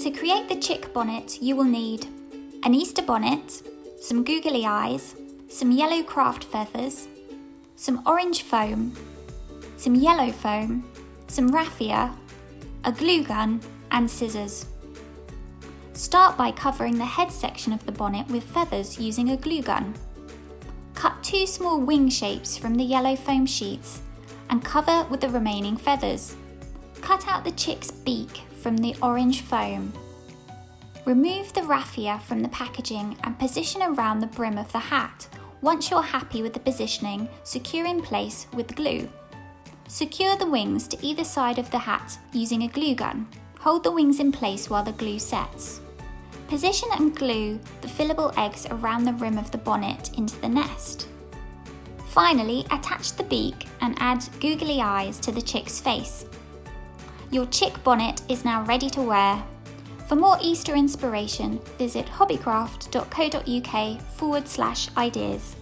To create the chick bonnet, you will need an Easter bonnet, some googly eyes, some yellow craft feathers, some orange foam, some yellow foam, some raffia, a glue gun and scissors. Start by covering the head section of the bonnet with feathers using a glue gun. Cut 2 small wing shapes from the yellow foam sheets and cover with the remaining feathers. Cut out the chick's beak from the orange foam. Remove the raffia from the packaging and position around the brim of the hat. Once you're happy with the positioning, secure in place with glue. Secure the wings to either side of the hat using a glue gun. Hold the wings in place while the glue sets. Position and glue the fillable eggs around the rim of the bonnet into the nest. Finally, attach the beak and add googly eyes to the chick's face. Your chick bonnet is now ready to wear. For more Easter inspiration, visit hobbycraft.co.uk/ideas.